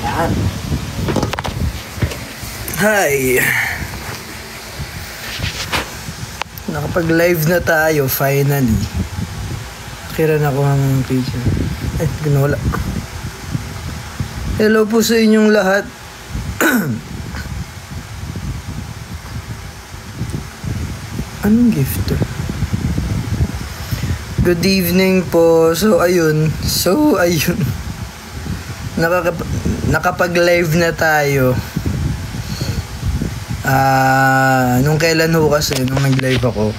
Yan. Hi. Nakapag-live na tayo finally. Kira na ko ang picture. Ay, ginawala. Hello po sa inyong lahat. Anong gift to? Good evening po. So ayun. Nakapag-live na tayo. Nung kailan ho kasi, nung nag-live ako,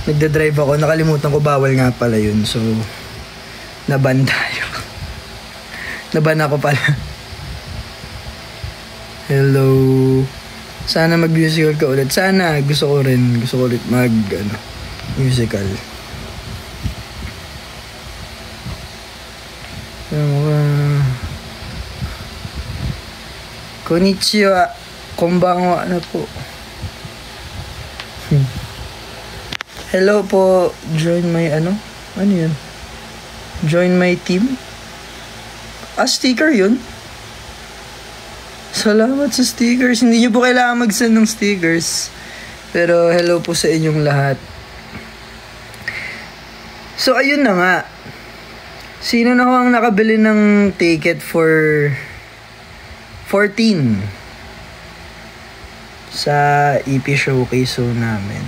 nagda-drive ako, nakalimutan ko bawal nga pala yun. So, naban tayo. Naban ako pala. Hello. Sana mag-musical ka ulit. Sana, gusto ko ulit musical. Konnichiwa. Konbanwa na po. Hello po. Join my ano yun? Join my team? Sticker yun? Salamat sa stickers. Hindi nyo po kailangan mag-send ng stickers. Pero hello po sa inyong lahat. So ayun na nga. Sino na ho ang nakabili ng ticket for 14 sa EP showcase namin?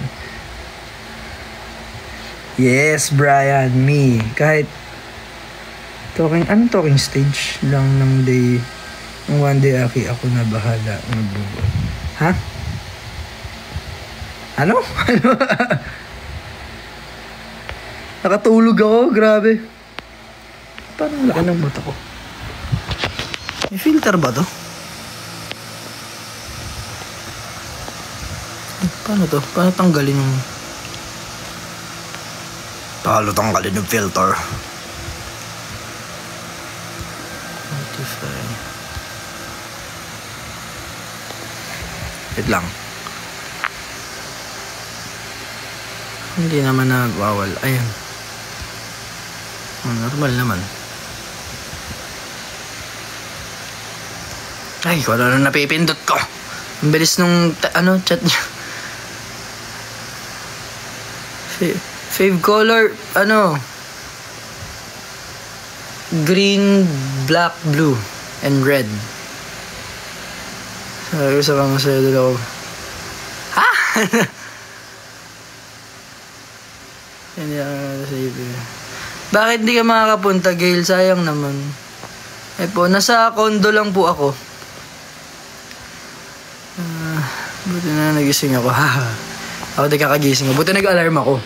Yes, Brian, me. Kahit talking stage lang ng day. Ng one day ako na bahala magbubuo. Ha? Ano? Nakatulog ako, grabe. Parang laki ng mata ko. May filter ba to? Paano to? Paano tanggalin yung... tanggalin yung filter. Notify. Wait lang. Hindi naman na bawal. Ayan. Normal naman. Ay, kung ano napipindot ko. Ang bilis nung chat niya. Fave color, green, black, blue, and red. Sabi ko sa kamasaya doon ako. Ha? Hindi ako save. Bakit di ka makakapunta, Gail? Sayang naman. Eh po, nasa condo lang po ako. Buti na nagising ako. Ako di kakagising. Buti nag-alarm ako.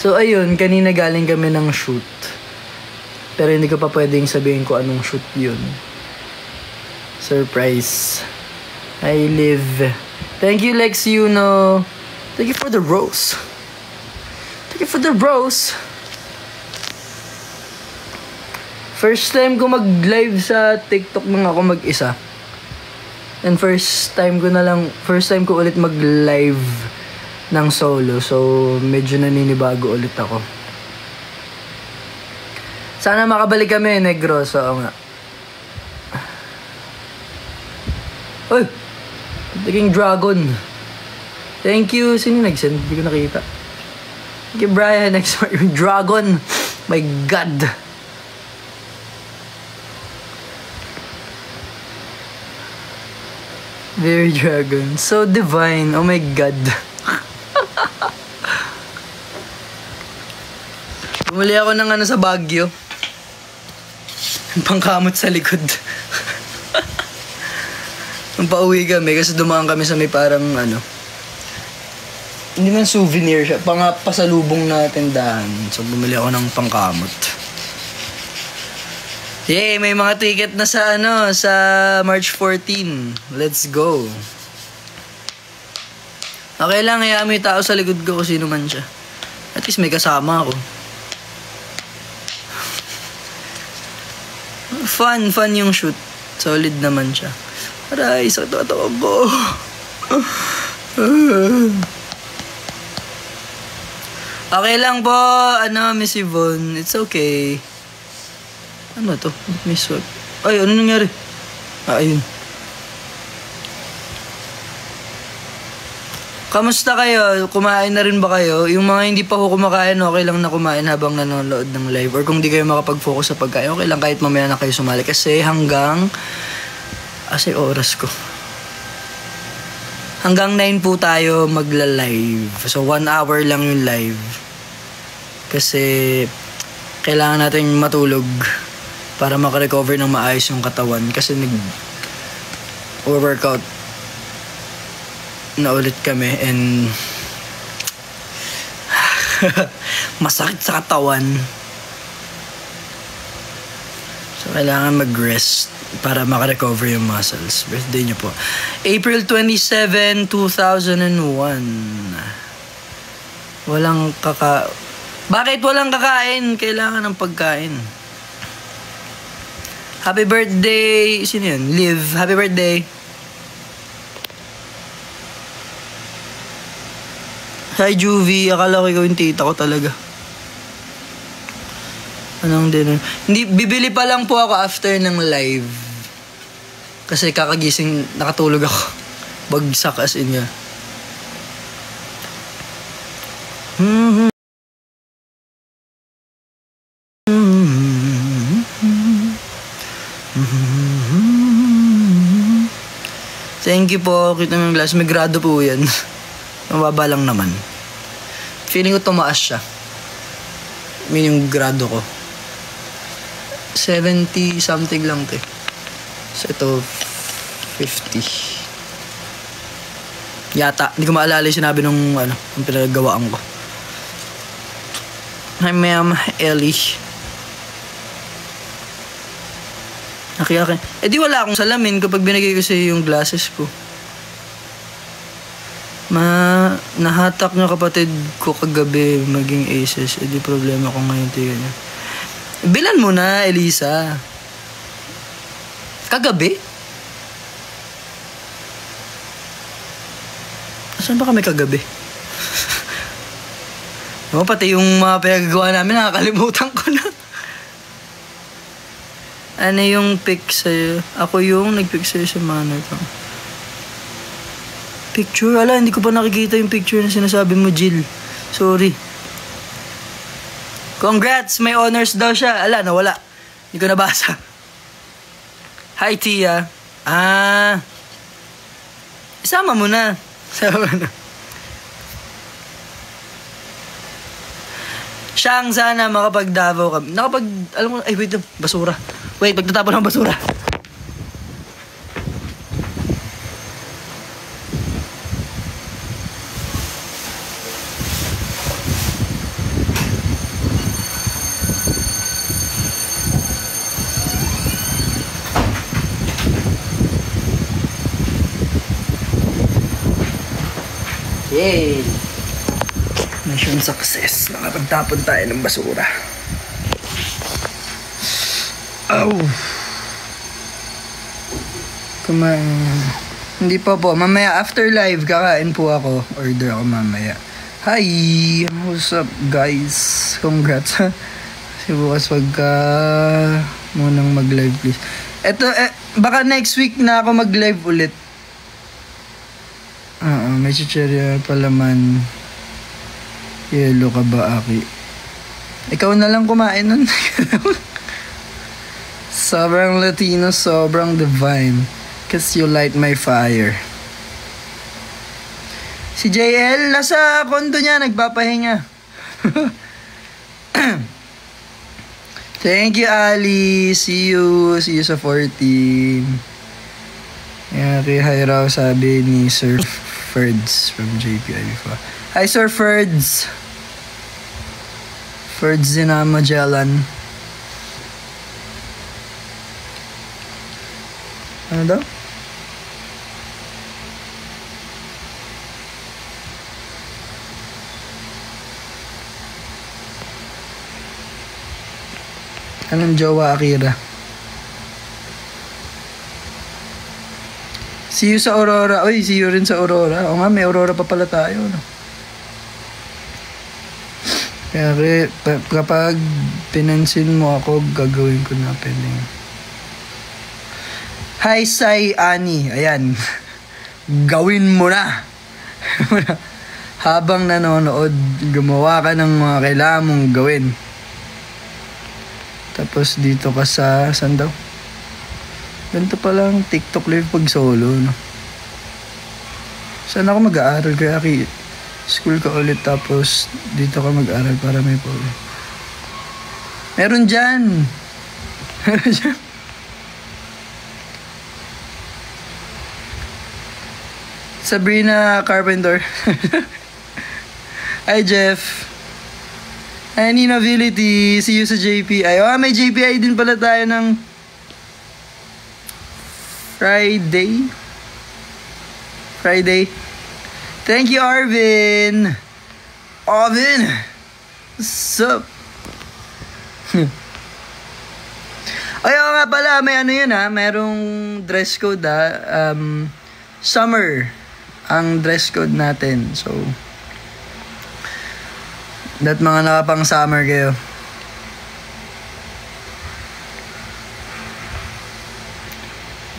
So ayun, kanina galing kami ng shoot. Pero hindi ko pa pwedeng sabihin ko anong shoot yun. Surprise. I live. Thank you, Lex Yuno. Thank you for the rose. Thank you for the rose. First time ko mag-live sa TikTok nung ako mag-isa. And first time ko ulit mag-live ng solo. So, medyo naninibago ulit ako. Sana makabalik kami, Negros. Oo nga. Uy! Naging dragon. Thank you. Sino nag-send? Hindi ko nakita. Thank you, Brian. Next yung dragon. My God. Very dragon. So divine. Oh my God. Bumili ako ng sa Baguio. Pangkamot sa likod. Nung pauwi kami, kasi dumaan kami sa may parang hindi man souvenir siya, pasalubong na tindahan. So bumili ako ng pangkamot. Yay, may mga ticket na sa sa March 14. Let's go. Okay lang, hayaan mo yung tao sa likod ko kung sino man siya. At least may kasama ako. Fun yung shoot. Solid naman siya. Aray, sakit ang katawan ko. Okay lang po, Miss Yvonne. It's okay. Ano to? May swap. Ay, ano nangyari? Ayun. Kamusta kayo? Kumain na rin ba kayo? Yung mga hindi pa ho kumakain, okay lang na kumain habang nanonood ng live. Or kung di kayo makapag-focus sa pagkain, okay lang kahit mamaya na kayo sumali. Kasi hanggang... Asay oras ko. Hanggang 9 po tayo magla-live. So 1 hour lang yung live. Kasi kailangan natin matulog para makarecover ng maayos yung katawan. Kasi nag-workout na ulit kami and masakit sa katawan. So, kailangan mag-rest para makarecover yung muscles. Birthday niyo po. April 27, 2001. Bakit walang kakain? Kailangan ng pagkain. Happy birthday. Sino yun? Liv. Happy birthday. Hi, Juvie. Akala ko ikaw yung tita ko talaga. Anong dinner? Hindi, bibili pa lang po ako after ng live. Kasi kakagising, nakatulog ako. Bagsak as in nga. Thank you po. Kita mo yung glass. May grado po yan. Mababa lang naman. Feeling ko tumaas siya. Yung grado ko. 70 something lang to. So ito 50. Yata. Hindi ko maalala yung sinabi nung yung pinagawaan ko. Hi ma'am Ellie. Nakiyakin. Di wala akong salamin kapag binigay ko sa iyo yung glasses ko. Nahatak niya kapatid ko kagabi maging aces. Di problema ko ngayon tiga niya. Bilan mo na, Elisa. Kagabi? Saan ba kami kagabi? Pati yung mga pinagagawa namin, nakakalimutan ko na. Ano yung pic sa'yo? Ako yung nag-pic sa'yo sa manner ko. Picture? Ala, hindi ko pa nakikita yung picture na sinasabi mo, Jill. Sorry. Congrats! May honors daw siya. Ala, nawala. Hindi ko nabasa. Hi, Tia. Isama mo na. Isama mo na. Siyang sana makapag-Davao kami. Alam mo, ay wait lang, basura. Wait, pagtatapon ng basura. Yay! Mission success. Nakapagtapon tayo ng basura. Ow! Hindi pa po. Mamaya after live, kakain po ako. Order ako mamaya. Hi! What's up, guys? Congrats. Kasi bukas pagka munang mag-live, please. Eto, baka next week na ako mag-live ulit. May chicherya palaman. Yelo ka ba, Aki? Ikaw na lang kumain nun. Sobrang Latino, sobrang divine. Cause you light my fire. Si JL, nasa kondo niya, nagpapahinga. Thank you, Ali. See you sa 14. Kay hi raw sabi ni Sir Ferds from JPI before. Hi, Sir Ferds. Ferds din na Magellan. Ano daw? Anong jowa, Akira? See you sa Aurora. Uy, see you rin sa Aurora. O nga, may Aurora pa pala tayo, no? Kaya kapag pinansin mo ako, gagawin ko na pwedeng. Hi, Sai Ani. Ayan. Gawin mo na. Habang nanonood, gumawa ka ng mga kailangan mong gawin. Tapos dito ka sa, saan daw? Ganito palang TikTok live pag solo, no? Saan ako mag-aaral? Kaya school ka ulit tapos dito ka mag-aaral para may polo. Meron dyan! Meron dyan! Sabrina Carpenter. Hi, Jeff. Hi, Ninability. See you sa JPI. May JPI din pala tayo ng Friday. Thank you, Arvin. What's up? Ayaw nga pala, may ano yun ha. Merong dress code ha. Summer ang dress code natin. So, that mga nakapang summer kayo.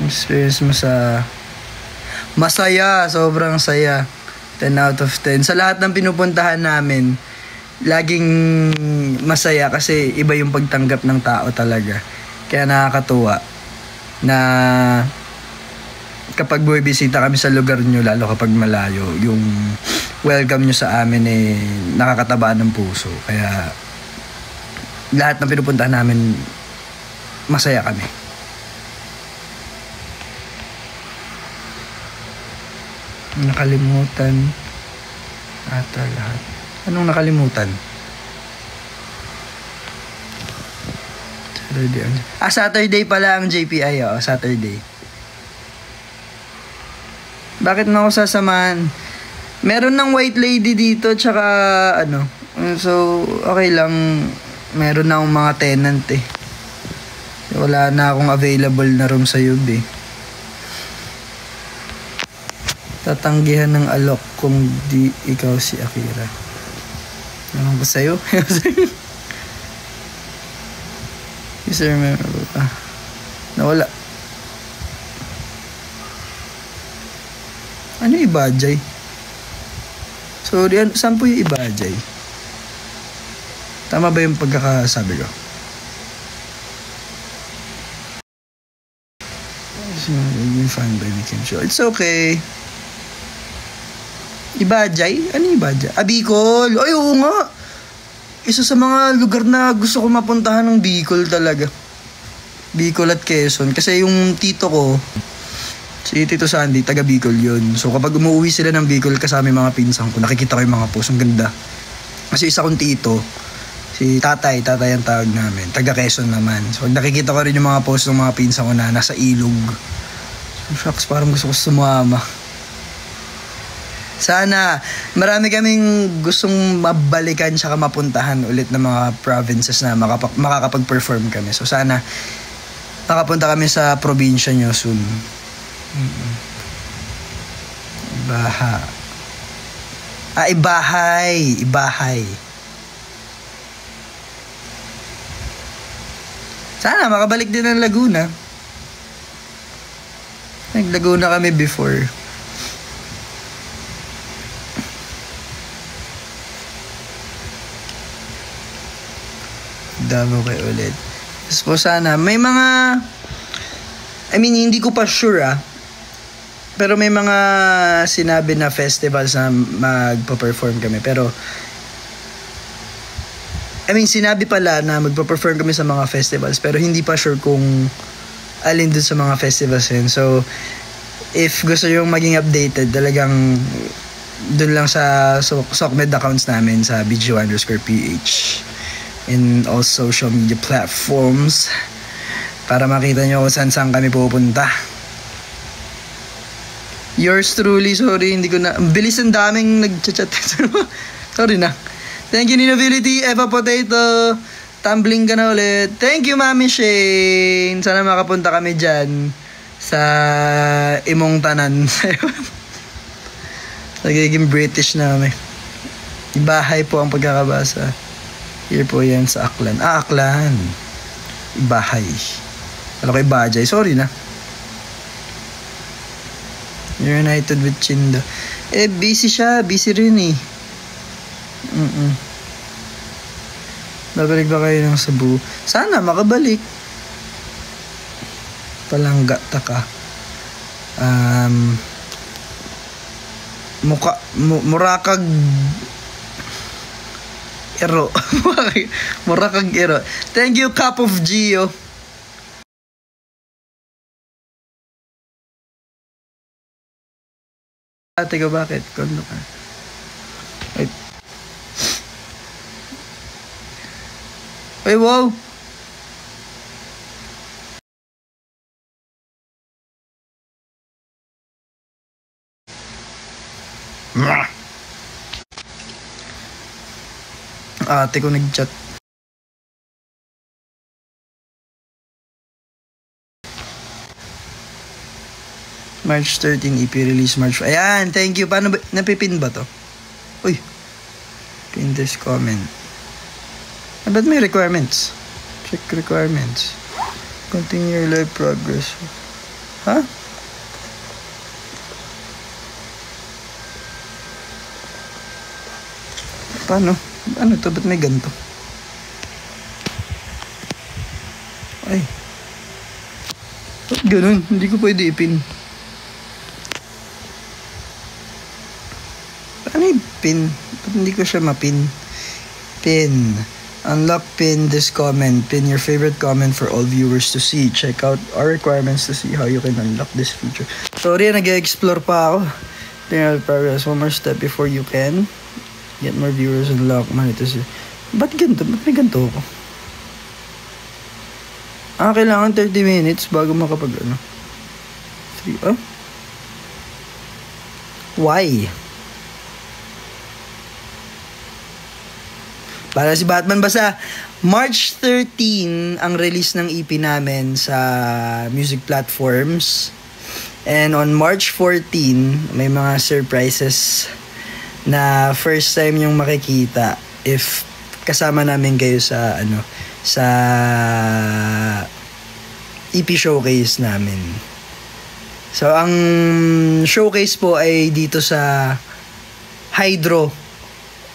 Experience mo sa masaya, sobrang saya. 10 out of 10. Sa lahat ng pinupuntahan namin, laging masaya kasi iba yung pagtanggap ng tao talaga. Kaya nakakatuwa na kapag bumibisita kami sa lugar nyo, lalo kapag malayo, yung welcome nyo sa amin nakakataba ng puso. Kaya lahat ng pinupuntahan namin, masaya kami. Nakalimutan ata lahat. Anong nakalimutan? Saturday pala ang JPI. Saturday. Bakit mo ako sasamahan? Meron ng white lady dito, tsaka ano. So, okay lang. Meron na akong mga tenant Wala na akong available na room sa UB Tatanggihan ng alok kung di ikaw si Akira. Ano ba sa'yo? Yes, sir, meron ba? Nawala. Ano yung ibajay? Sorry, saan po yung ibajay? Tama ba yung pagkakasabi ko? Yung fan by the Kim Show. It's okay. Ibajay? Ano yung Ibajay? Bicol! Ay, oo nga! Isa sa mga lugar na gusto ko mapuntahan ng Bicol talaga. Bicol at Quezon. Kasi yung tito ko, si Tito Sandy, taga Bicol yun. So kapag umuwi sila ng Bicol kasama yung mga pinsan ko, nakikita ko yung mga post. Ang ganda. Kasi isa kong tito, si tatay ang tawag namin. Taga Quezon naman. So nakikita ko rin yung mga post ng mga pinsan ko na nasa ilog. So, shucks, parang gusto ko sumama. Sana marami kaming gustong mabalikan tsaka mapuntahan ulit ng mga provinces na makakapag-perform kami. So sana makapunta kami sa probinsya nyo soon. Ibahay. Sana makabalik din ng Laguna. Nag-Laguna kami before. Davao kayo ulit. Tapos po sana, may mga, hindi ko pa sure pero may mga sinabi na festivals na magpa-perform kami. Pero, sinabi pala na magpa-perform kami sa mga festivals pero hindi pa sure kung alin dun sa mga festivals yun. So, if gusto yung maging updated, talagang dun lang sa SOCMED accounts namin sa BGO_PH. In all social media platforms para makita nyo kung saan kami pupunta. Yours truly, sorry, hindi ko na, bilis ang daming nag-chat. Sorry na. Thank you, Ninability, Eva Potato, tumbling ka na ulit. Thank you, Mami Shane. Sana makapunta kami dyan sa imong tanan. Nagiging British na kami. Ibahay po ang pagkakabasa. Here po yan sa Aklan. Aklan. Ibahay. Alam ko Ibajay. Sorry na. United with Chindo. Busy siya. Busy rin eh. Babalik ba kayo ng Cebu? Sana makabalik. Palangga taka. Murakag Ero. Murakag Ero. Thank you, Cup of Gio. Ate ko, bakit? Kondo ka. Wait. Ay, wow. Ate ko nag-chat. March 13 EP release March. Ayan, thank you. Paano ba? Napipin ba to? Uy. Pin this comment. Ba't may requirements? Check requirements. Continue your live progress. Ha? Huh? Paano? Ano to? Ba't may ganito? Ay. Ba't ganun? Hindi ko pwede ipin. Paano i-pin? Ba't hindi ko siya mapin? Pin. Unlock pin this comment. Pin your favorite comment for all viewers to see. Check out our requirements to see how you can unlock this feature. Sorry, nag-explore pa ako. Tingnan progress. One more step before you can get more viewers and unlock monetization. Ba't ganito? Ba't may ganito ako? Kailangan 30 minutes bago makapag ano. 3, Why? Para si Batman, basta March 13 ang release ng EP namin sa music platforms. And on March 14, may mga surprises na first time yung makikita if kasama namin kayo sa sa EP showcase namin. So ang showcase po ay dito sa Hydro,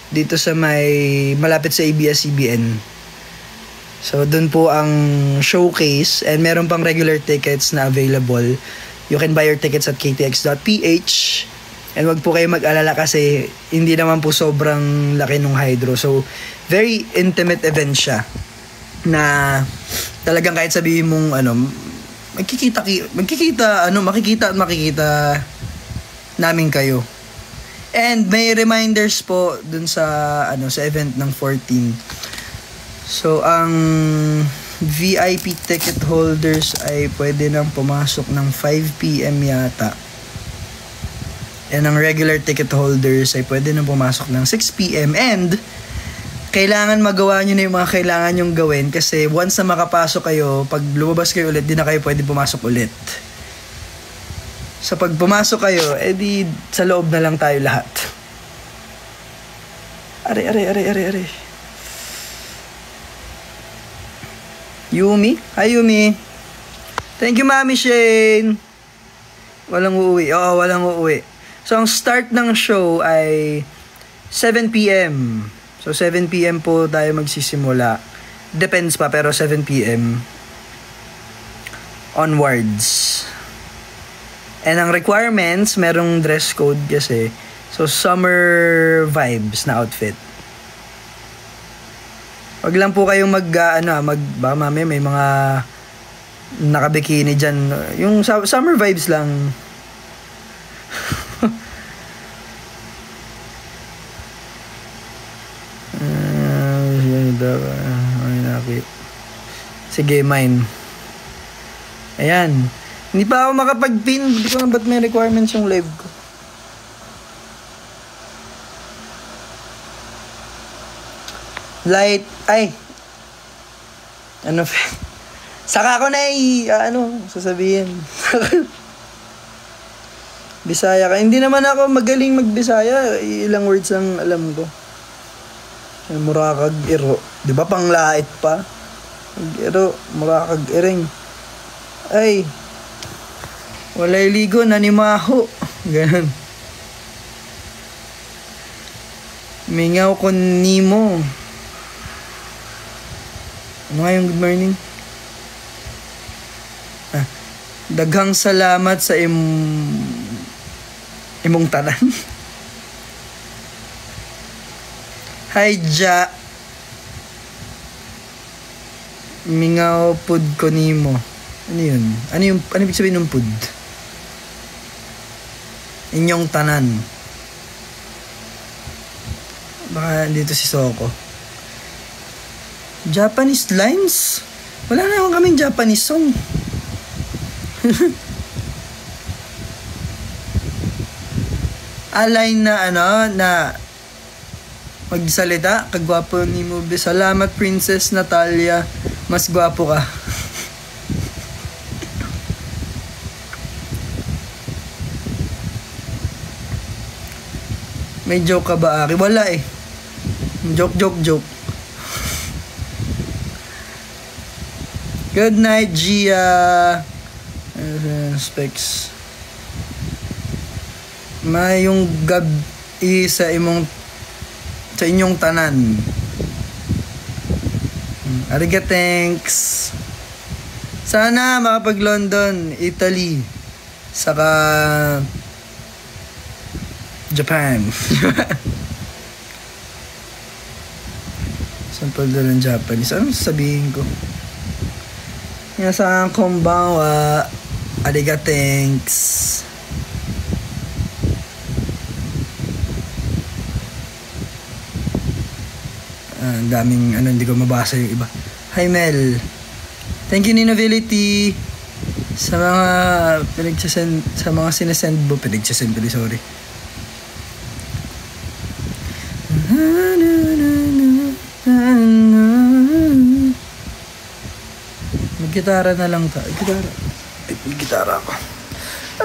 dito sa malapit sa ABS-CBN. So doon po ang showcase and meron pang regular tickets na available. You can buy your tickets at ktx.ph. And wag po kayo mag-alala kasi hindi naman po sobrang laki nung Hydro. So very intimate event siya na talagang kahit sabihin mong makikita at makikita namin kayo. And may reminders po dun sa sa event ng 14. So ang VIP ticket holders ay pwede nang pumasok ng 5 PM yata. And ang regular ticket holders ay pwede nang pumasok ng 6 PM. And kailangan magawa nyo na yung mga kailangan nyong gawin kasi once na makapasok kayo, pag lumabas kayo ulit, di na kayo pwede pumasok ulit. So pag pumasok kayo, edi sa loob na lang tayo lahat. Are. Yumi? Hi Yumi. Thank you Mami Shane. Walang uuwi. Oo, walang uuwi. So ang start ng show ay 7 PM. So 7 PM po tayo magsisimula. Depends pa pero 7 PM onwards. And ang requirements, merong dress code kasi. So, summer vibes na outfit. Wag lang po kayong baka mamaya may mga nakabikini dyan. Yung summer vibes lang. Sige, mine. Ayan. Hindi pa ako makapag-pin. Hindi ko na ba't may requirements yung live ko. Light. Ay. Saka ako na sasabihin. Bisaya ka. Hindi naman ako magaling mag-Bisaya. Ilang words lang alam ko. Murakag iro. Di ba panglait pa? Iro, murakag iring. Ay, walay ligo, nanimaho. Ganun. Mingaw ko nimo. Ano nga yung good morning? Daghang salamat sa imong tanan. Hi, Ja. Mingaw pud ko nimo. Ano yun? Ano ibig sabihin ng pud? Inyong tanan. Baka dito si Soko. Japanese lines? Wala na naman kaming Japanese song. Align na na magsalita, kagwapo ni Movie. Salamat, Princess Natalia. Mas gwapo ka. May joke ka ba, Ari? Wala eh. Joke. Good night, Gia. Specs. Mayong gabi sa inyong tanan. Ariga, thanks. Sana makapag-London, Italy, saka Japan. Sample doon ng Japanese. Anong sabihin ko? Minasan konbanwa. Ariga, thanks. Ang daming hindi ko mabasa yung iba. Hi, Mel. Thank you, Ninobility. Sa mga sa mga sinasend mo. Pinagsasend ko, sorry. Mag-gitara na lang tayo. Gitara. Ay, may gitara ako.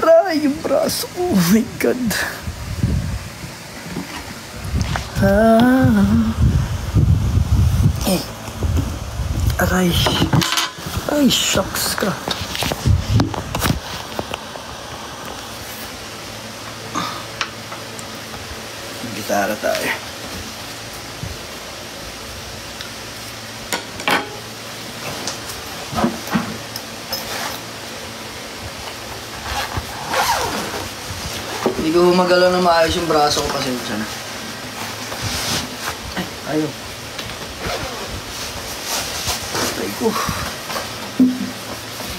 Aray, yung braso. Oh my God. Aray. Ay, shucks ka. Gitara tayo. Hindi ko magalaw na maayos yung braso ko, pasensya na. Ay, ayaw. Ay ko.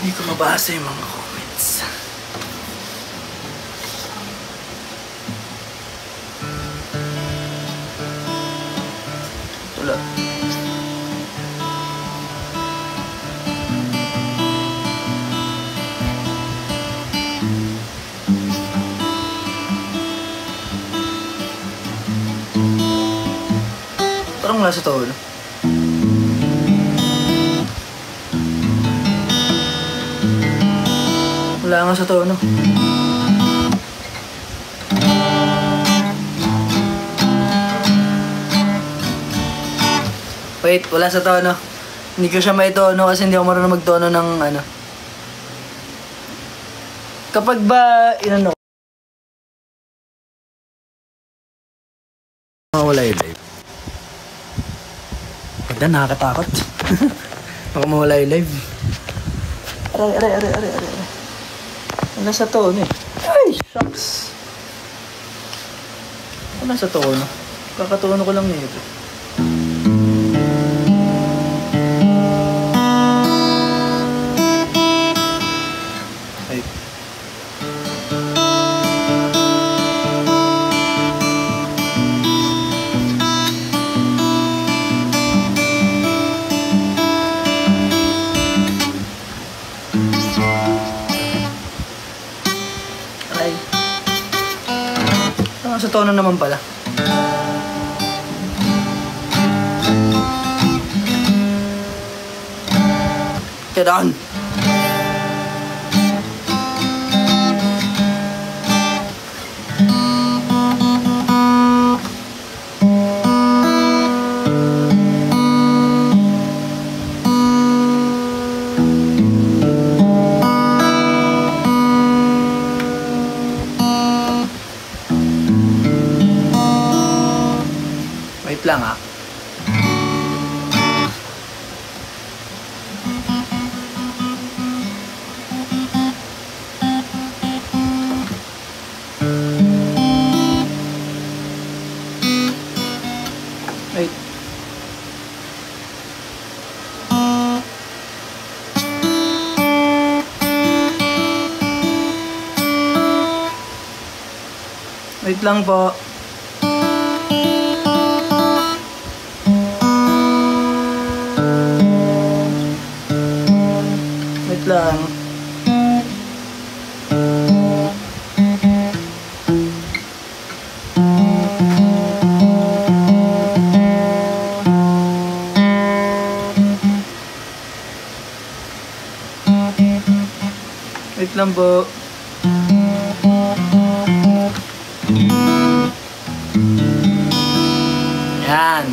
Hindi ko mabasa yung mga comments. Wala. Parang wala sa tono. Wala nga sa tono. Wait, wala sa tono. Hindi ko siya maitono kasi hindi ako marunong magtono ng Kapag ba, wala yung live. Pagda, nakakatakot. Baka mawala yung live. Aray. Wala sa tono eh. Ay, shucks. Wala sa tono. Kakatono ko lang nito. Ay. Sa tono naman pala. Get on. lang ha. Wait. Wait lang po. Wait lang. Wait lang po. Yan.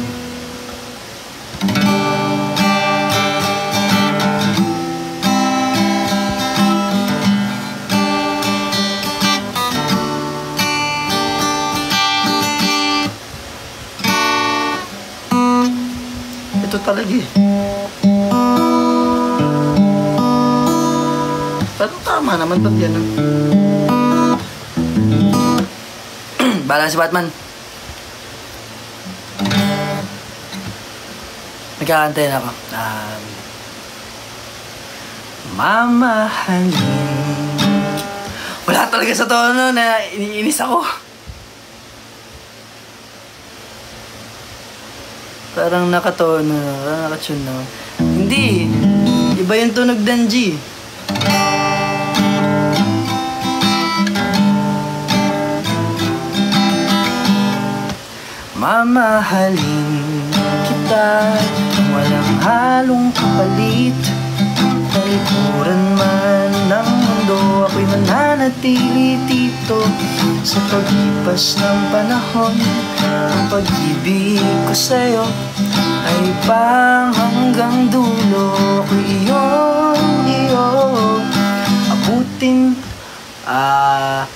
Ito talaga eh. Pero tama naman pag yan. Bahala si Batman. Nagkakantay na ako. Mamahalin. Wala talaga sa tono na iniinis ako. Parang nakatono, parang nakatune na. Hindi. Iba yung tunog ng G. Mamahalin kita, walang halong kapalit. Talikuran man ng mundo, ako'y mananatili dito. Sa paglipas ng panahon, ang pag-ibig ko sa'yo ay pang hanggang dulo. Ako'y iyo,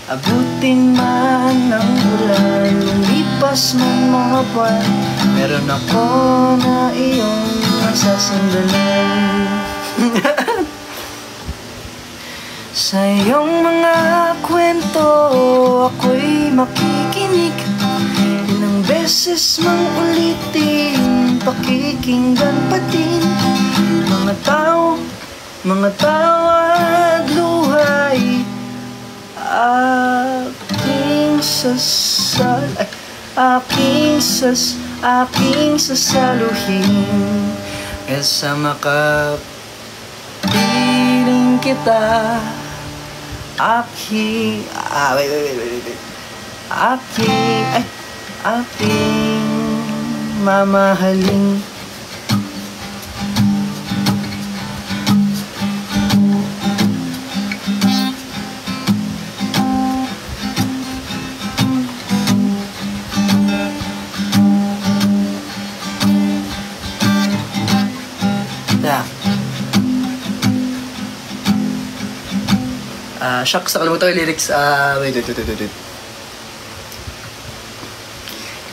abutin man ng ulan, lumipas man mga buwan, meron ako na iyong masasandalan. Sa iyong mga kwento, ako'y makikinig. Ilang beses mang ulitin, pakikinggan pa din. Mga tawad, luhay, aking sasaluhin. Kesa makapiling kita, aking mamahalin. Shucks, nakalimutan ko yung lyrics. Wait.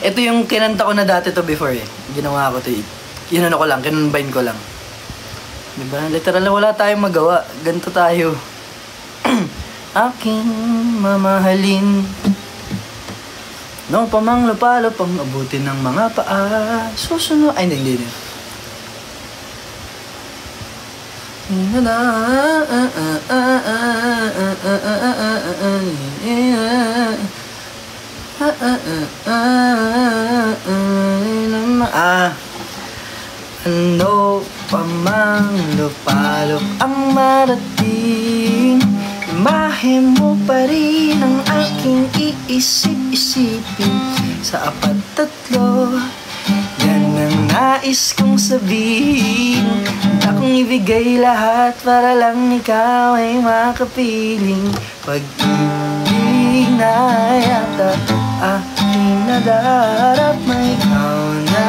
Ito yung kinanta ko na dati to before eh. Ginawa ko to eh. Kinano ko lang, kinunbine ko lang. Diba? Literal na wala tayong magawa. Ganito tayo. Aking mamahalin. No pamang lupalo pang abutin ng mga paa. Susunod. Ay, hindi. Ano pa mang lupalop ang marating, imahe mo pa rin ang aking iisip-isipin. Sa 4-3 yan ang nais kong sabihin. Akong ibigay lahat para lang ikaw ay makapiling. Pag-ibig na yata aking nadarap, may ikaw na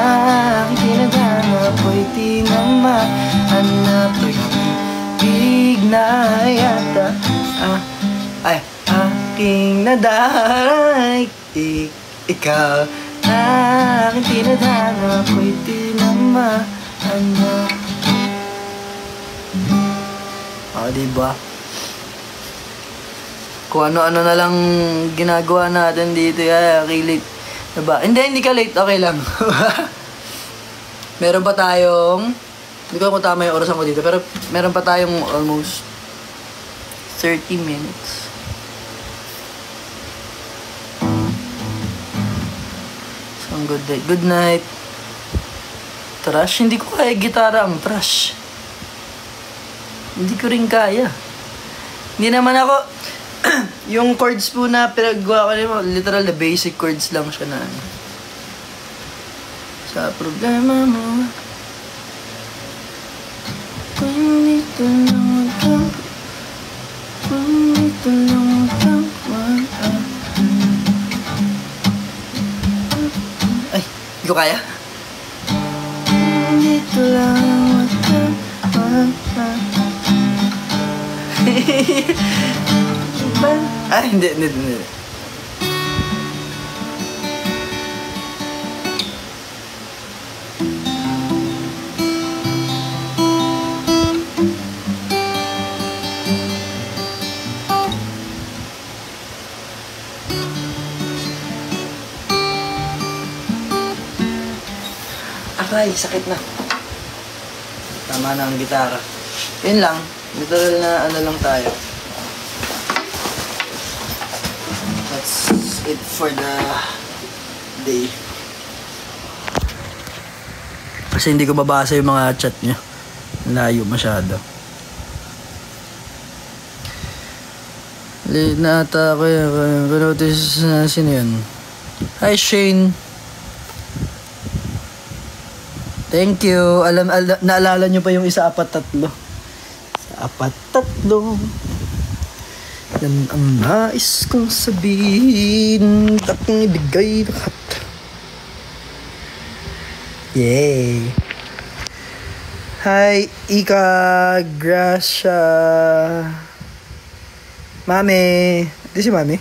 aking tinaganap. Ako'y tinamaan na pag-ibig na yata aking nadarap. Ikaw na aking tinadhana, ako'y tinamaan mo. Diba? Kung ano-ano na lang ginagawa natin dito, late. Diba? Hindi ka late, okay lang. Meron pa tayong, hindi ko kung tama yung orasan ko dito, pero meron pa tayong almost 30 minutes. So, good night. Trash, hindi ko kaya gitara ang trash. Hindi ko rin kaya. Hindi naman ako, yung chords po na pinagawa ko naman, literal na basic chords lang siya na ano. Sa problema mo, kung ito lang ka, kung ito lang ka, ay, hindi ko kaya. Kung ito lang ka, ay, hindi. Ay, sakit na. Tama na ang gitara. Yun lang. Literal na ano lang tayo. That's it for the day. Kasi hindi ko babasa yung mga chat niya. Layo masyado. Late na ata ako yun. Notice na sino yun? Hi Shane. Thank you. Naalala nyo pa yung isa, apat, tatlo. Apat, tatlo. Yan ang nais kong sabihin. Takong ibigay lahat. Yay. Hi, Ika Gracia. Mami. Di si Mami?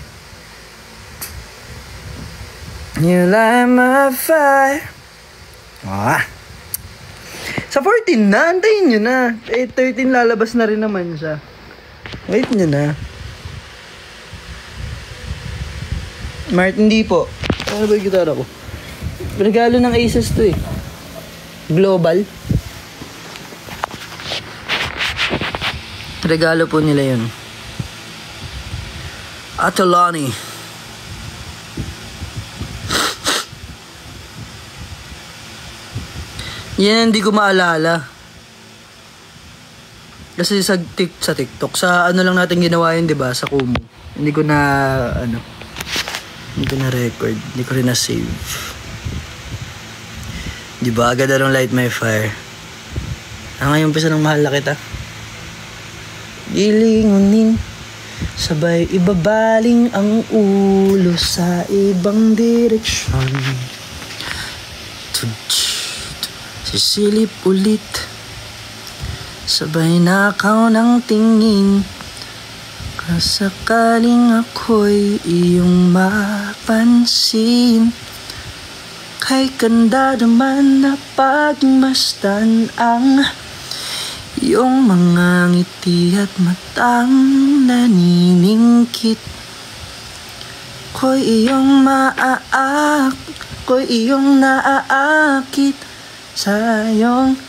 You light my fire. Sa 14 na, antayin nyo na. 13 lalabas na rin naman siya. Wait nyo na. Martin, hindi po. Ano ba yung gitara ko? Regalo ng Aces to eh. Global. Regalo po nila yun. Atolani. Yan hindi ko maalala. Kasi sa TikTok, sa ano lang natin ginawa yun, 'di ba? Sa Kumu. Hindi ko na hindi ko na record, hindi ko rin na save. 'Di ba? Agad na light my fire. Ngayon umpisa ng mahal na kita. Gilingunin, sabay ibabaling ang ulo sa ibang direksyon. Sisilip ulit, sabay nakaw ng tingin, kasakaling ako'y iyong mapansin. Kay kanda naman na pagmasdan ang iyong mga ngiti at matang naniningkit. Ko'y iyong ko'y iyong naaakit sa iyong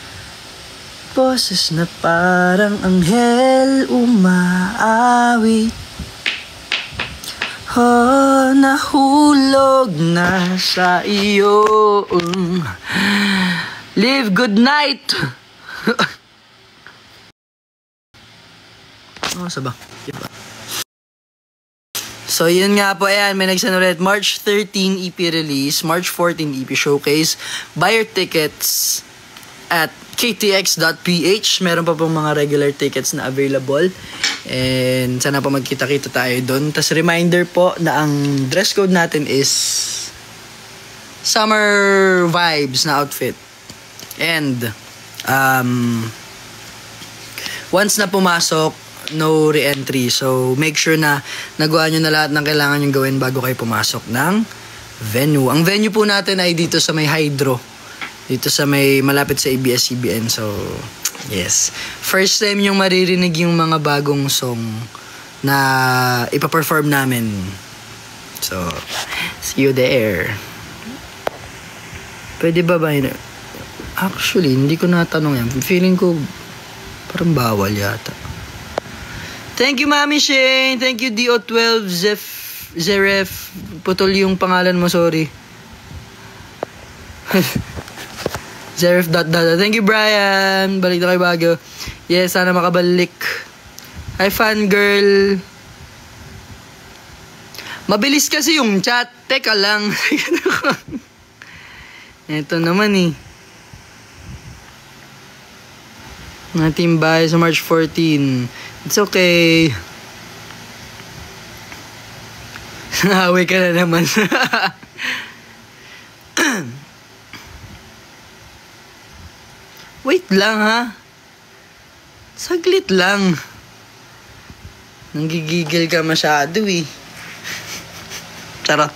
boses na parang anghel umaawit. Oh, nahulog na sa iyo. Live good night. Oh, saba. Diba? So, yun nga po, ayan, may nagsan ulit. March 13 EP release, March 14 EP showcase. Buy your tickets at ktx.ph. Meron pa pong mga regular tickets na available. And sana po magkita-kita tayo doon. Tapos reminder po na ang dress code natin is summer vibes na outfit. And once na pumasok, no re-entry. So, make sure na nagawa nyo na lahat ng kailangan nyo gawin bago kayo pumasok ng venue. Ang venue po natin ay dito sa may Hydro. Dito sa may malapit sa ABS-CBN. So, yes. First time yung maririnig yung mga bagong song na ipaperform namin. So, see you there. Pwede ba ba yun? Actually, hindi ko natanong yan. Feeling ko parang bawal yata. Thank you, Mami Shane. Thank you, DO12 Zeref. Putol yung pangalan mo, sorry. Zeref ... Thank you, Brian. Balik na kayo bago. Yes, sana makabalik. Hi, fangirl. Mabilis kasi yung chat. Teka lang. Ito naman eh. Ng Team Bahay sa March 14. It's okay. Nahawi ka na naman. Wait lang ha. Saglit lang. Nanggigigil ka masyado eh. Charot.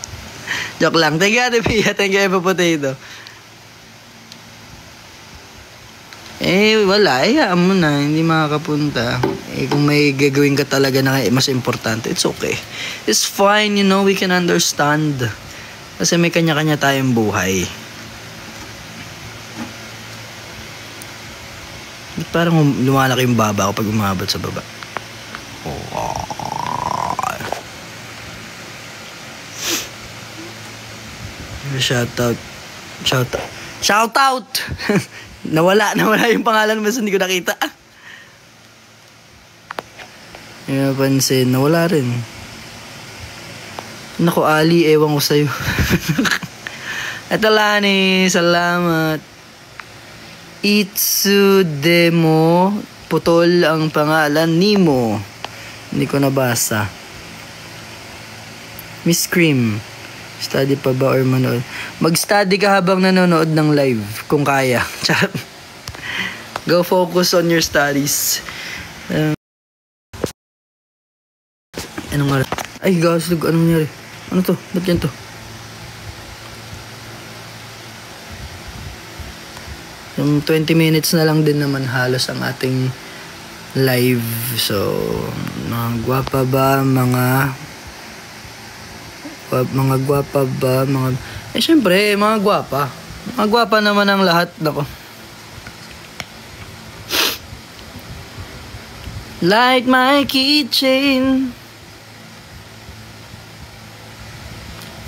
Joke lang. Thank you, Ate Pia. Thank you, Eva Potato. Wala. Hayaan mo na. Hindi makakapunta. Kung may gagawin ka talaga na mas importante, it's okay. It's fine, you know. We can understand. Kasi may kanya-kanya tayong buhay. Parang lumalaki yung baba ako pag umabot sa baba. Shout out! Nawala yung pangalan mo, hindi ko nakita. Yung napansin, nawala rin. Naku, Ali, ewan ko sa'yo. Ito Lani, salamat. Itsudemo, putol ang pangalan Nimo. Hindi ko nabasa. Miss Cream, study pa ba or manood? Mag-study ka habang nanonood ng live, kung kaya. Go focus on your studies. Anong nga? Ay, gaslog. Anong nangyari? Ano to? Ba't yan to? Yung 20 minutes na lang din naman halos ang ating live. So, mga gwapa ba? Mga gwapa ba? Syempre, mga gwapa. Mga gwapa naman ang lahat. Nako. Like my keychain.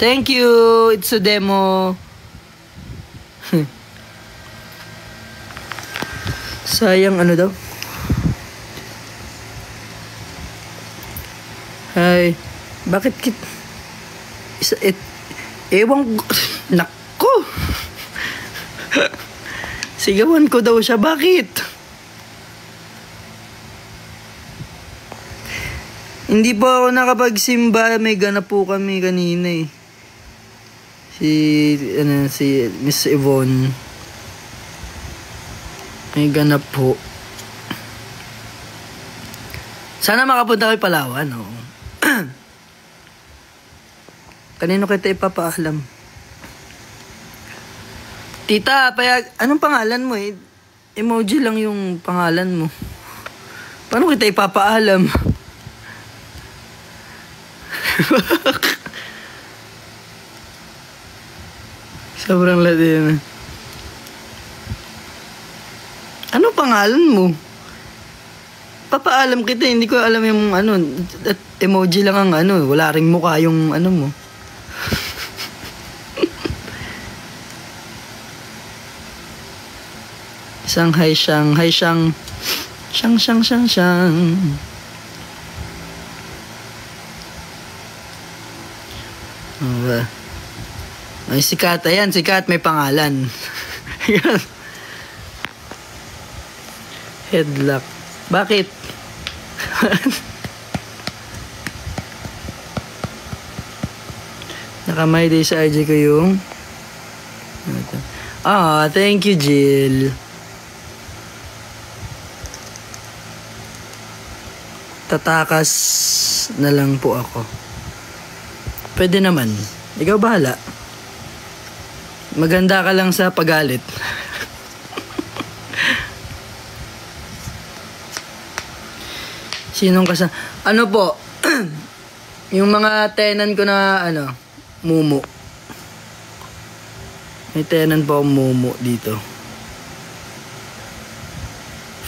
Thank you. It's a demo. Sayang ano daw? Hi. Bakit ewan nako. Sigawan ko daw siya. Bakit? Hindi po ako nakapagsimba. May ganap po kami kanina eh. Si Miss Yvonne. May ganap po. Sana makapunta kayo Palawan, no? Kanino kita ipapaalam? Tita, anong pangalan mo eh? Emoji lang yung pangalan mo. Paano kita ipapaalam? Sobrang Latin. Ano pangalan mo? Papaalam kita, hindi ko alam yung ano, emoji lang ang ano, wala ring mukha yung ano mo. Shanghai. Ay, sikat. Ayan, sikat. May pangalan. Headlock. Bakit? Nakamay day sa IG ko yung... thank you, Jill. Tatakas na lang po ako. Pwede naman. Ikaw bahala. Maganda ka lang sa pagalit. Sinong ano po? Yung mga tenant ko na, mumu. May tenant po akong mumu dito.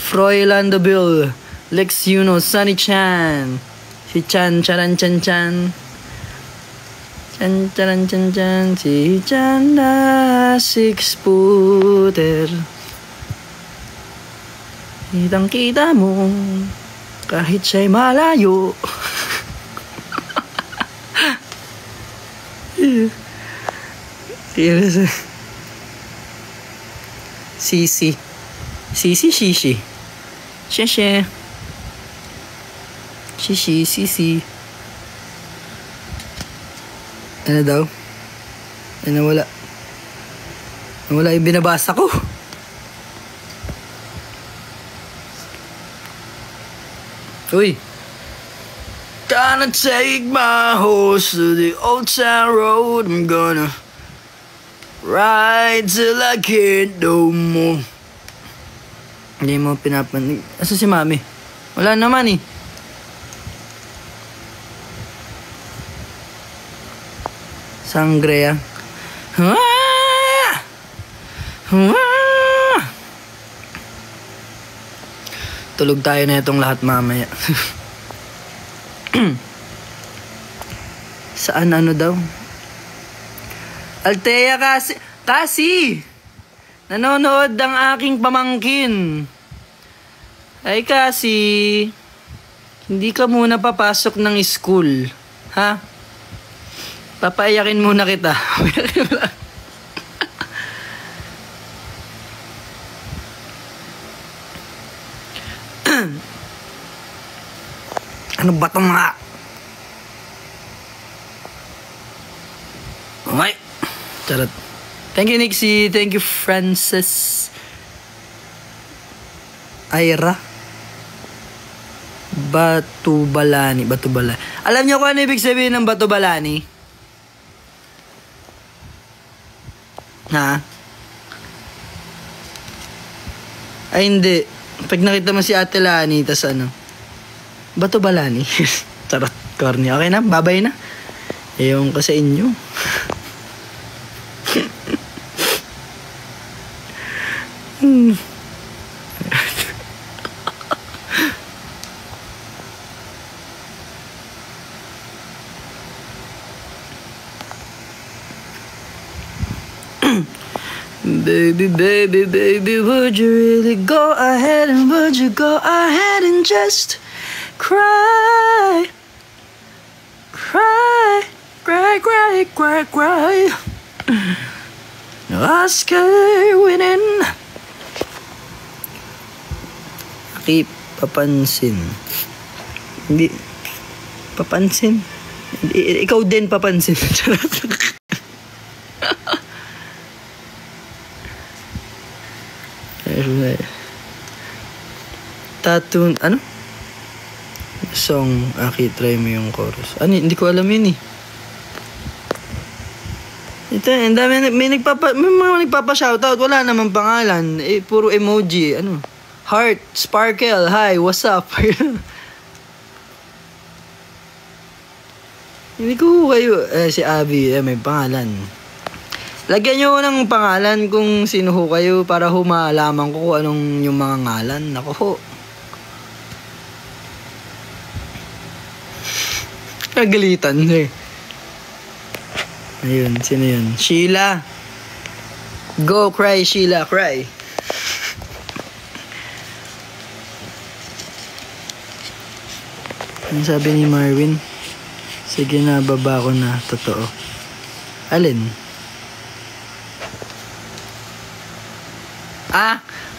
Froilando Bill, Lex Yuno, Sunny Chan, si Chan, Charan Chan Chan, Chan Charan Chan Chan, si Chan na 6-footer. Kitang kita mo, kahit siya'y malayo. Sisi. Sisi, shishi. Sheshe. Shishi, sisi. Ano daw? Nawala. Nawala yung binabasa ko. Uy. Gonna take my horse to the old town road. I'm gonna ride till I can't no more. Hindi mo pinapanig. Asa si mami? Wala naman eh. Sangre ah. Tulog tayo na itong lahat mamaya. Saan daw? Althea Kasi! Nanonood ang aking pamangkin. Ay Kasi, hindi ka muna papasok ng school. Ha? Papaiyakin muna kita. Ano ba itong mga... Okay. Charot. Thank you, Nixie. Thank you, Francis. Ira. Batubalani. Alam niyo kung ano ibig sabihin ng Batubalani? Ha? Ay, hindi. Pag nakita mo si Ate Lani, tas Batubalani. Charot, corny. Okay na, babay na. Ewan ko sa inyo. Baby, would you really go ahead and would you go ahead and just cry? Oscar winning. Aki, papansin. Hindi. Papansin. Ikaw din papansin. Tattoo, song, Aki, try mo yung chorus. Hindi ko alam yun eh. Ito, may mga nagpapa-shoutout. Wala naman pangalan. Puro emoji. Heart, sparkle, hi, what's up? Hindi ko kayo, si Abby, may pangalan. Lagyan nyo ng pangalan kung sino ho kayo para malaman ko kung anong yung mga ngalan. Ako ho. Kagalitan eh. Ayun, sino yun? Sheila. Go cry, Sheila, cry. Ano sabi ni Marvin? Sige na, baba ko na. Totoo. Alin?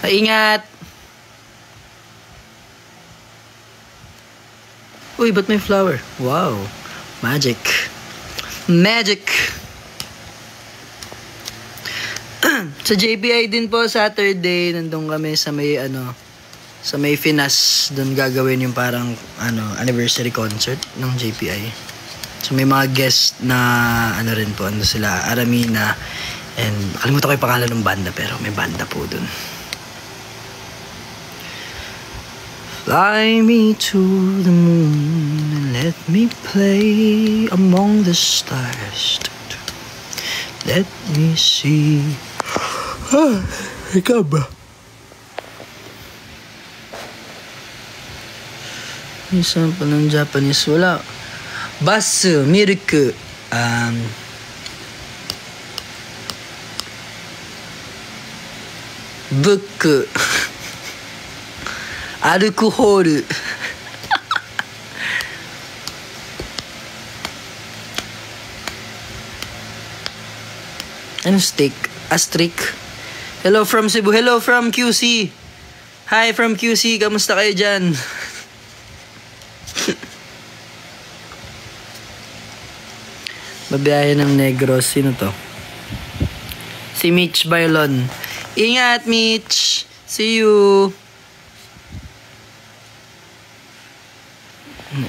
Ingat! Uy, ba't may flower? Wow. Magic. Sa JPI din po, Saturday, nandun kami sa may, sa may Finas. Doon gagawin yung parang, anniversary concert ng JPI. So, may mga guest na, rin po, sila, Aramina, And kalimutan ko yung pangalan ng banda, pero may banda po dun. Fly me to the moon and let me play among the stars. Let me see. Ikaw ba? Isa pa ng Japanese, wala. Basu, milk, book, alcohol. Ano steak? Astrik. Hello from Cebu. Hello from QC. Hi from QC. Kamusta kayo dyan? Babiyahe ng Negros. Sino to? Si Mitch Bailon. Ingat, Mitch. See you.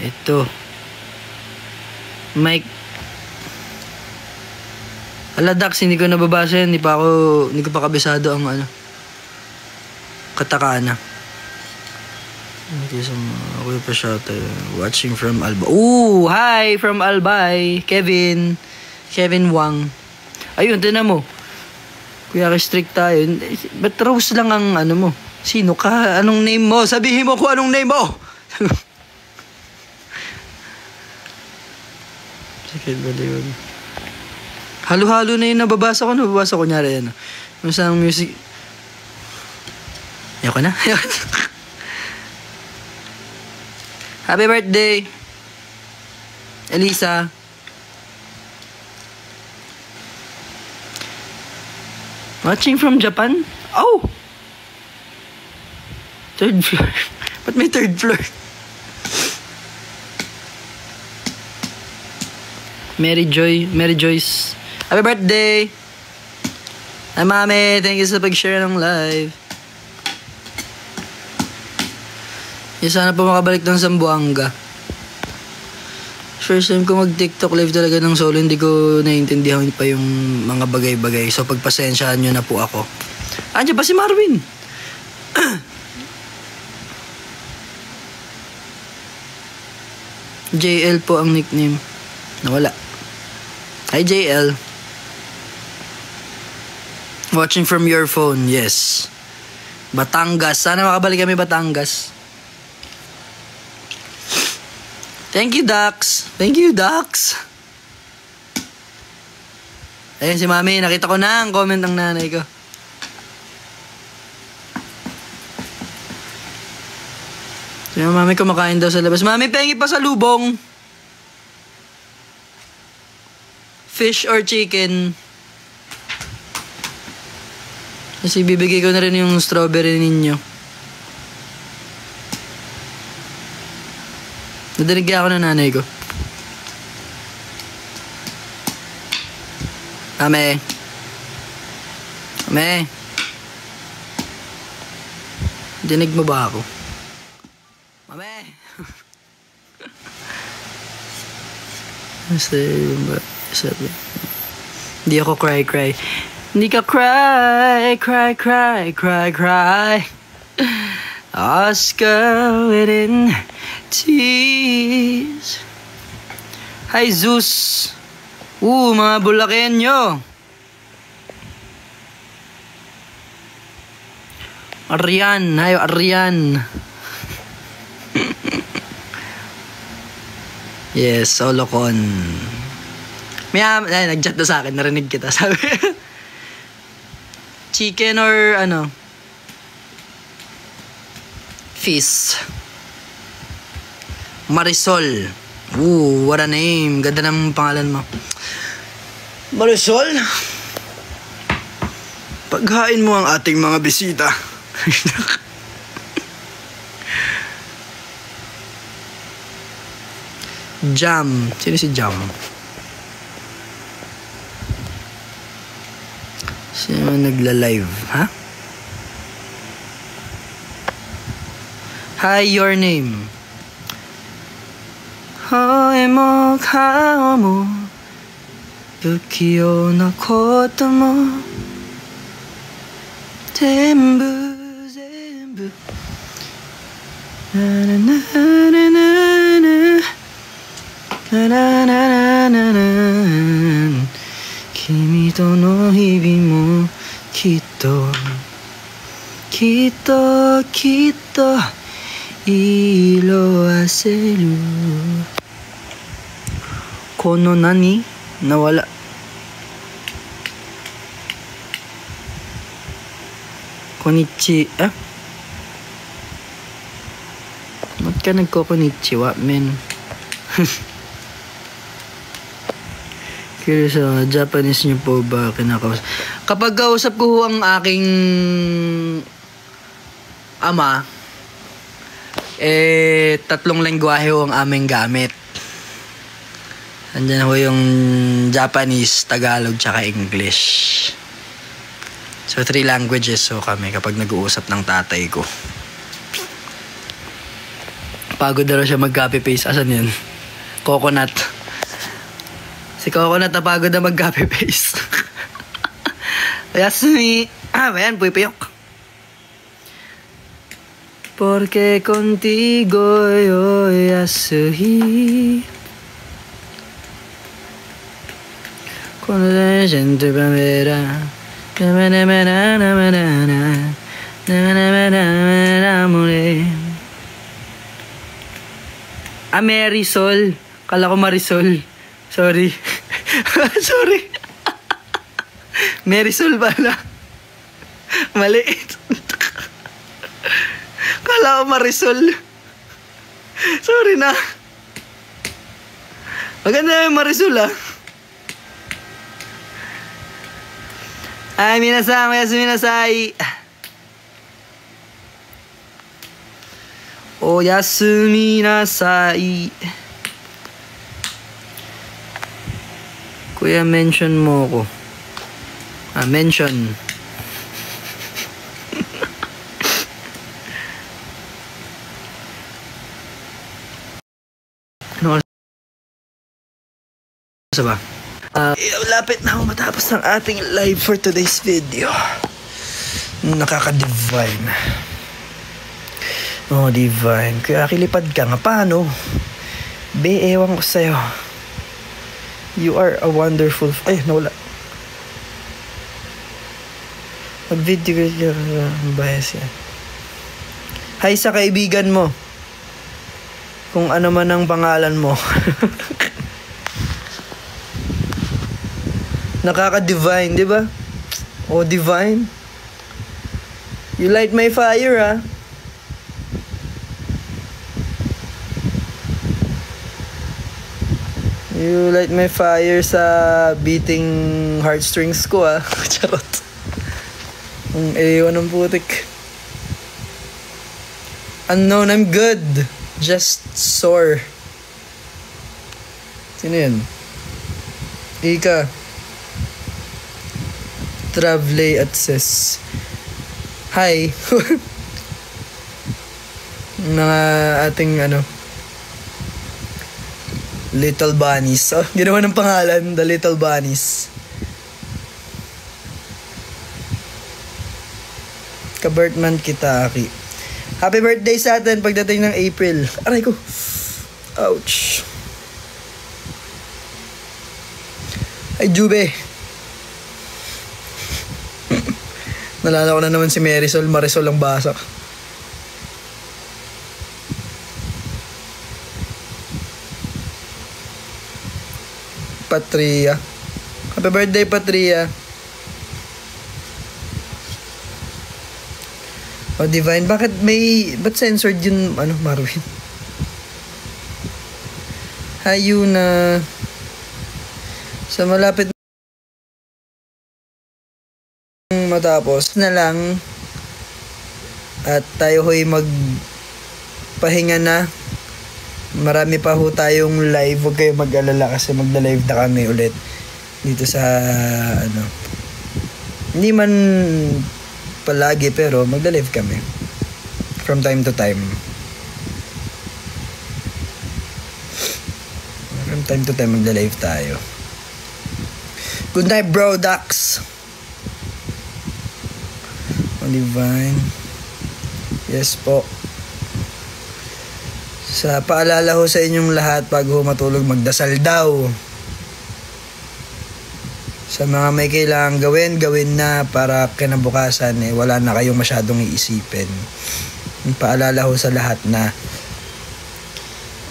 Ito. Mike. Ala, Dax, hindi ko nababasa yan. Hindi ko pa kabisado ang katakana. Ako pa siya watching from Albay. Ooh, hi from Albay. Kevin Wang. Ayun, tinan mo. Kuya, restrict tayo. Ba't Rose lang ang mo? Sino ka? Anong name mo? Sabihin mo kung anong name mo! Sakit ba yun? Halo-halo na yung nababasa ko. Nababasa ko nyari yan. Yung sa music. Ayoko na. Happy birthday, Elisa. Watching from Japan? Oh! Third floor. Ba't may third floor? Mary Joyce. Happy birthday! Hi, Mami. Thank you sa pag-share ng live. Sana pa makabalik ng Zamboanga. First time ko mag-TikTok live talaga ng solo, hindi ko naiintindihan pa yung mga bagay-bagay. So pagpasensyahan nyo na po ako. Andiyan pa si Marvin. JL po ang nickname. Nawala. Hi, JL. Watching from your phone, yes. Batangas. Sana makabalik kami Batangas. Thank you, Dax. Ayun si Mami. Nakita ko na ang comment ng nanay ko. So yung Mami kumakain daw sa labas. Mami, pengi pa sa lubong. Fish or chicken. Kasi bibigay ko na rin yung strawberry ninyo. Nadinig ako ng nanay ko. Mami. Dinig mo ba ako? Mami. Hindi ako cry. Hindi ka cry. Oscar within tears. Hi, Zeus. Mga Bulakenyo. Arian. Hi, Arian. Yes, Solocon. Nag-chat na sa akin. Narinig kita. Sabi, chicken or fish. Marisol. What a name. Ganda ng pangalan mo. Marisol, paghain mo ang ating mga bisita. Jam. Sino si Jam? Sino nagla-live? Ha? Hi, your name. Hoy mo kao mo 不器用なことも全部なななななななななな君との日々もきっと色あせるこの何nawala konnichi ba't ka nagko-konnichiwa men kaya sa Japanese niyo po ba kinakausap kapag kausap ko ho ang aking ama tatlong lengguwahe ho ang aming gamit. Andyan ho yung Japanese, Tagalog, tsaka English. So, 3 languages ho kami kapag nag-uusap ng tatay ko. Pagod na siya mag-copy paste. Asan yun? Coconut. Si Coconut na pagod na mag-copy paste. Yasumi. Ayan, puyok. Porque contigo yo yasuhi Cuando la gente primavera Marisol. Kala ko Marisol. Sorry. Sorry. Marisol pala. Maliit. Kala ko Marisol. Sorry na. Maganda yung Marisol Ay, minasan, oyasumi nasai. Oyasumi nasai. Kuya, mention mo ko. Mention. Ano oras ba? Lapit na ako matapos ng ating live for today's video. Nakaka-divine. Oh, divine. Kaya kilipad ka nga. Paano? Be, ewan ko sa'yo. You are a wonderful... Ay, nawala. Mag-video ka. Bias yan. Hi sa kaibigan mo. Kung ano man ang pangalan mo. Nakaka-divine, di ba? Oh, divine. You light my fire, You light my fire sa beating heartstrings ko, Charot. Ang ewan ng putik. Unknown, I'm good. Just sore. Sino yun? Ika. Travley at Sis. Hi. Mga ating Little Bunnies. Oh, ginawa ng pangalan, The Little Bunnies. Ka-birthman kita, Aki. Happy birthday sa atin pagdating ng April. Aray ko. Ouch. Ay, Jube. Nalala ko na naman si Marisol ang basak. Patria. Happy birthday, Patria. Oh, Divine. Ba't censored yun, Marvin? Hayo na. Sa malapit matapos na lang at tayo ho'y magpahinga na. Marami pa ho tayong live. Huwag kayo mag-alala kasi magla-live na kami ulit dito sa hindi man palagi pero magla-live kami from time to time. From time to time magla-live tayo. Good night, bro, Dax. Divine. Yes po. Sa paalala ho sa inyong lahat, bago matulog, magdasal daw. Sa mga may kailangang gawin na para kinabukasan, wala na kayong masyadong iisipin. Paalala ho sa lahat na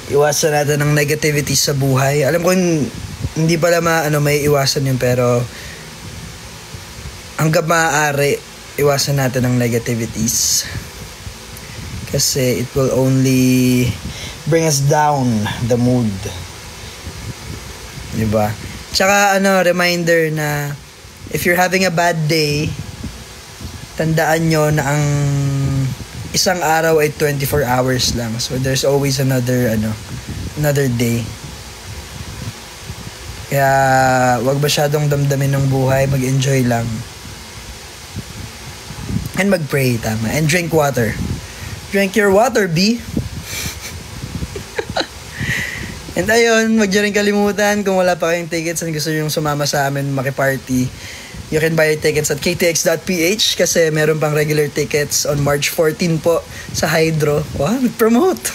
iwasan natin ng negativity sa buhay. Alam ko hindi pala may iwasan yun, pero hanggang maaari, iwasan natin ang negativities. Kasi it will only bring us down the mood. Diba? Tsaka reminder na if you're having a bad day, tandaan nyo na ang isang araw ay 24 hours lang. So there's always another day. Kaya wag masyadong damdamin ng buhay, mag-enjoy lang. And mag-pray, tama. And drink water. Drink your water, B. And ayun, wag nyo rin kalimutan, kung wala pa kayong tickets and gusto nyo sumama sa amin makiparty, you can buy your tickets at ktx.ph kasi meron pang regular tickets on March 14 po sa Hydro. Wow, promote.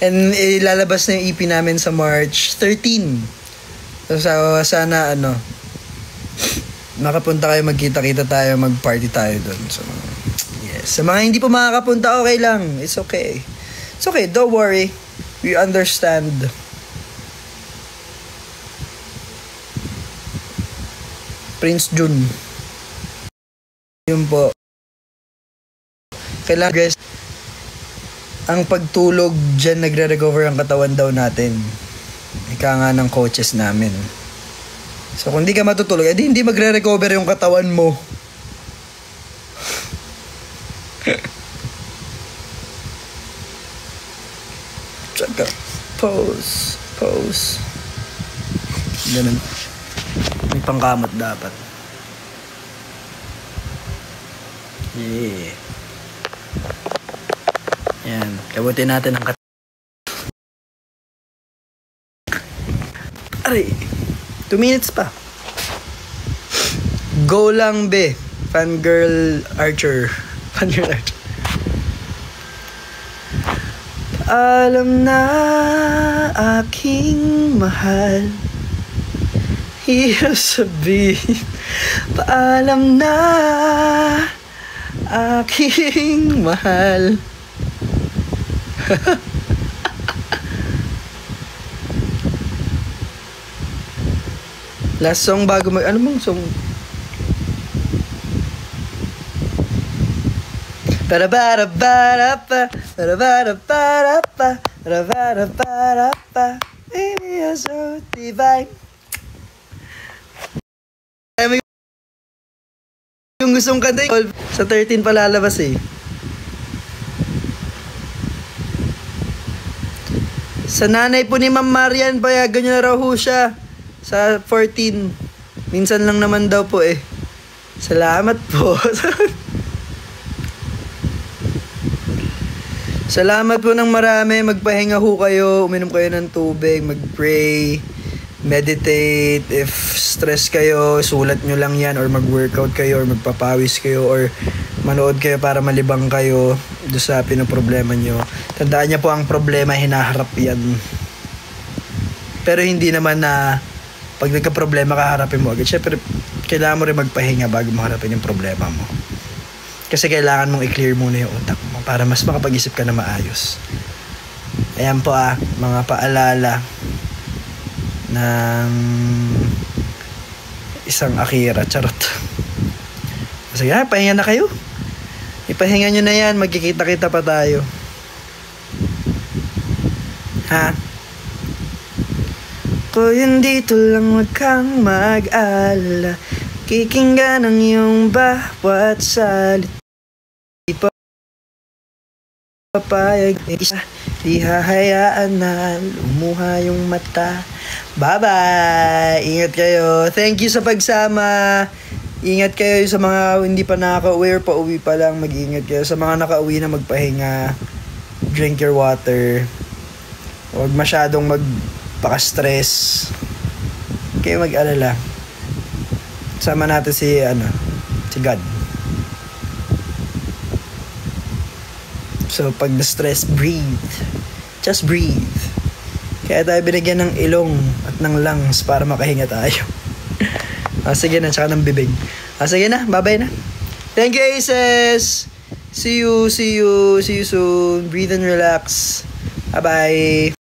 And ilalabas na yung EP namin sa March 13. So sana makapunta kayo, magkita-kita tayo, mag-party tayo doon. So, yes. Sa mga hindi pa makakapunta, okay lang. It's okay. It's okay. Don't worry. We understand. Prince Jun. Yun po. Kailangan, guys, ang pagtulog dyan, nagre-recover ang katawan daw natin. Ika nga ng coaches namin. So, kung di ka matutulog, edi hindi magre-recover yung katawan mo. Tsaka, pose. Ganun. May pangkamot dapat. Yeah. Yan. Kabutin natin ang katawan. Aray! 2 minutes pa. Go lang, be. Fangirl Archer. Alam na aking mahal, hirap sabihin. Paalam na aking mahal. Last song bago ano bang song? Para baby you're so divine. Yung gustong kanta sa 13 pa lalabas eh. Sa nanay po ni Ma'am Marian, payagan nyo na raw ho siya. Sa 14. Minsan lang naman daw po eh. Salamat po. Salamat po ng marami. Magpahinga ho kayo. Uminom kayo ng tubig. Mag-pray. Meditate. If stress kayo, sulat nyo lang yan. Or mag-workout kayo. Or magpapawis kayo. Or manood kayo para malibang kayo doon sa pinoproblema nyo. Tandaan niya po, ang problema hinaharap yan. Pero hindi naman na pag nagka-problema ka, harapin mo agad. Siyempre, kailangan mo rin magpahinga bago mo harapin yung problema mo. Kasi kailangan mong i-clear muna yung utak mo para mas makapag-isip ka na maayos. Ayan po mga paalala ng isang Akira. Charot. Sige, pahinga na kayo. Ipahinga nyo na yan. Magkikita-kita pa tayo. Ha? Ko yun dito lang, wag kang mag-alala. Kikinggan ang iyong bawat salita. Di pa papayag isa, di hahayaan na lumuha yung mata. Bye-bye! Ingat kayo. Thank you sa pagsama. Ingat kayo sa mga hindi pa nakaka-uwi or pa-uwi pa lang. Mag-ingat kayo. Sa mga naka-uwi na, magpahinga. Drink your water. Huwag masyadong magpaka-stress. Kayo mag-alala. Kasama natin si God. So, pag na-stress, breathe. Just breathe. Kaya tayo binigyan ng ilong at ng lungs para makahinga tayo. Sige na, tsaka ng bibig. Sige na, bye-bye na. Thank you, Aces! See you soon. Breathe and relax. Bye-bye.